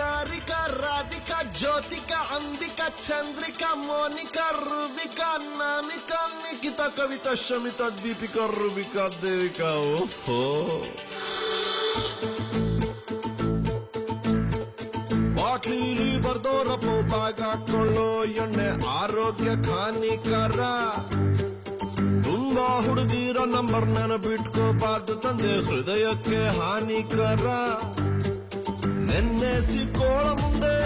ಸಾರಿಕಾ ರಾಧಿಕಾ ಜ್ಯೋತಿಕಾ ಅಂಬಿಕಾ ಚಂದ್ರಿಕಾ ಮೋನಿಕಾ ರೂಬಿಕಾ ನಾಮಿಕಾ ನಿಖಿತಾ ಕವಿತಾ ಶಮಿತಾ ದೀಪಿಕಾ ರೂಬಿಕಾ ದೇವಿಕಾ ಓಫೋ ಬಾಟ್ಲೀಲಿ ಬರ್ದೋರಪ್ಪು ಬಾಗ ಹಾಕೊಳ್ಳೋ ಎಣ್ಣೆ ಆರೋಗ್ಯಕ್ಕೆ ಹಾನಿಕರ ತುಂಬಾ ಹುಡುಗಿರ ನಂಬರ್ ನೆನಪಿಟ್ಕೋಬಾರ್ದು ತಂದೆ ಹೃದಯಕ್ಕೆ ಹಾನಿಕರ ನೆನ್ನೆ ಸಿಕ್ಕೋಳ ಮುಂದೆ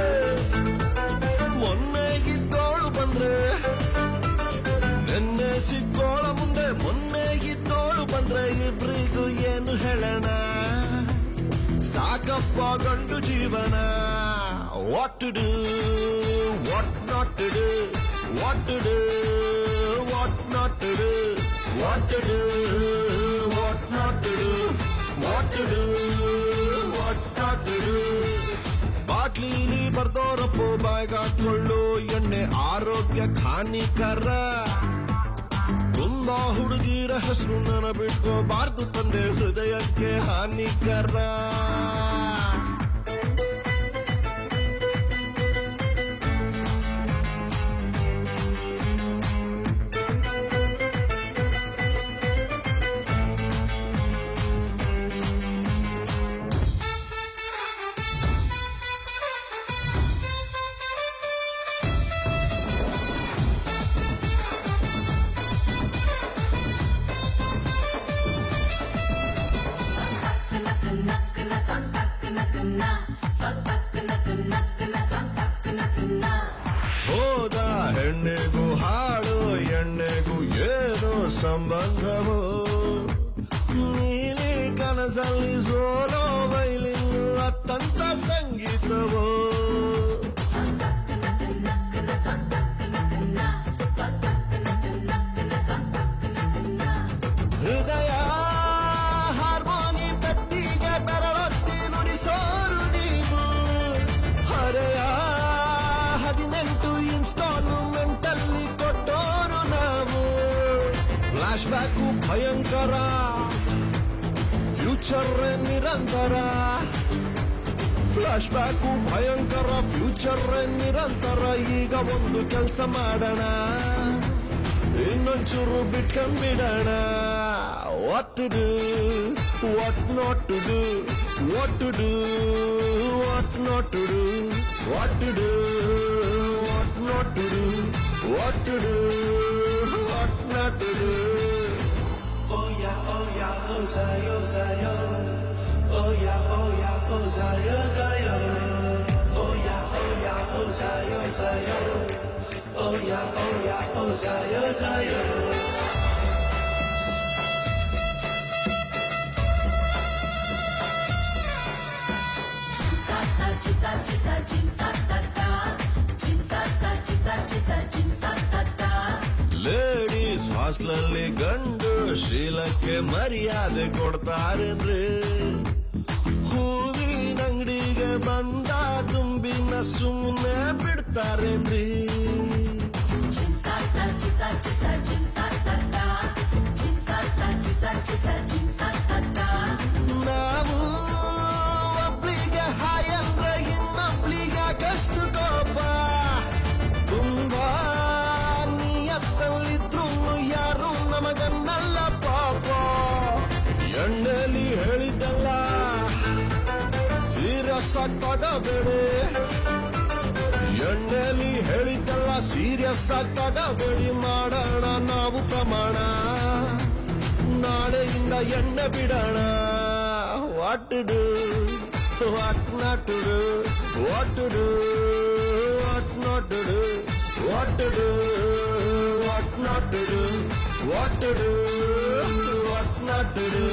ಮೊನ್ನೆ ಇದ್ದೋಳು ಬಂದ್ರೆ ನೆನ್ನೆ ಸಿಕ್ಕೋಳ ಮುಂದೆ ಮೊನ್ನೆ ಇದ್ದೋಳು ಬಂದ್ರೆ ಇಬ್ರಿಗೂ ಏನು ಹೇಳೋಣ ಸಾಕಪ್ಪ ಗಂಡು ಜೀವನ what to do what not to do what to do what not to do what to do what not to do what to do what not to do ಬಾಟ್ಲೀಲಿ ಬರ್ದೋರಪ್ಪು ಬಾಯ್ಗಾಕೊಳ್ಳು ಎಣ್ಣೆ ಆರೋಗ್ಯಕ್ಕೆ ಹಾನಿಕರ ತುಂಬಾ ಹುಡುಗಿರ ಹೆಸರು ನೆನಪಿಟ್ಕೋಬಾರ್ದು ತಂದೆ ಹೃದಯಕ್ಕೆ ಹಾನಿಕರ ಹೋದ ಹೆಣ್ಣೆಗೂ ಹಾಡು ಎಣ್ಣೆಗೂ ಏನೋ ಸಂಬಂಧವೋ ನೀಲಿ ಕನಸಲ್ಲಿ ಸೋಲೋ ವೈಲಿನ್ ಅತ್ತಂತ ಸಂಗೀತವೋ ಹೃದಯ ಹಾರ್ಮೋನಿ ಪೆಟ್ಟಿಗೆ ಬೆರಳೊತ್ತಿ ನುಡಿಸೋರು ನೀವು ಹರೆಯ 18 ಇನ್ಸ್ಟಾಲ್ಮೆಂಟ್ ಅಲ್ಲಿ ಕೊಟ್ಟೋರು ನಾವು ಫ್ಲಾಶ್ ಬ್ಯಾಕು ಭಯಂಕರ ಫ್ಯೂಚರ್ ನಿರಂತರ ಫ್ಲಾಶ್ ಬ್ಯಾಕು ಭಯಂಕರ ಫ್ಯೂಚರ್ ನಿರಂತರ ಈಗ ಒಂದು ಕೆಲಸ ಮಾಡೋಣ ಇನ್ನೊಂಚೂರು ಬಿಟ್ಕೊಂಡ್ಬಿಡೋಣ what to do what not to do what to do what not to do what to do what not to do what to do what not to do Oh yeah, oh Zion, Zion. Oh yeah, oh Zion, Zion. Oh yeah, oh Zion, Zion. Oh yeah, oh Zion, Zion. Cinta, cinta, cinta, tata. Cinta, cinta, cinta, cinta, tata. Ladies ಹಾಸ್ಟೆಲಲ್ಲಿ ಗಂಡು ಶೀಲಕ್ಕೆ ಮರ್ಯಾದೆ ಕೊಡ್ತಾರೇನ್ರಿ ಹೂವಿನ ಅಂಗಡಿಗೆ ಬಂದ ತುಂಬಿನ ಸುಮ್ಮನೆ ಬಿಡ್ತಾರೇನ್ರಿ Cinta, cinta, cinta, cinta, tata. Cinta, cinta, cinta, cinta, tata. ನಾವು ಒಬ್ಳಿಗೆ ಹಾಯ್ ಅಂದ್ರೆ ಇನ್ನೊಬ್ಳಿಗೆ ಕಷ್ಟು ಕೋಪ ತುಂಬಾ ನಿಯತ್ತಲ್ಲಿದ್ರು ಯಾರು ನಮಗನ್ನಲ್ಲ ಪಾಪ ಎಣ್ಣೆಲಿ ಹೇಳಿದ್ದಲ್ಲ ಸೀರಿಯಸ್ ಆಗಿ ತಗಬೇಡಿ ಎಣ್ಣೆಲಿ ಹೇಳಿದ್ದಲ್ಲ ಸೀರಿಯಸ್ ಆಗಿ ತಗಬೇಡಿ ಮಾಡೋಣ ನಾವು ಪ್ರಮಾಣ ನಾಳೆಯಿಂದ ಎಣ್ಣೆ ಬಿಡೋಣ what to do what not to do what to do what not to do what to do what not to do what to do what not to do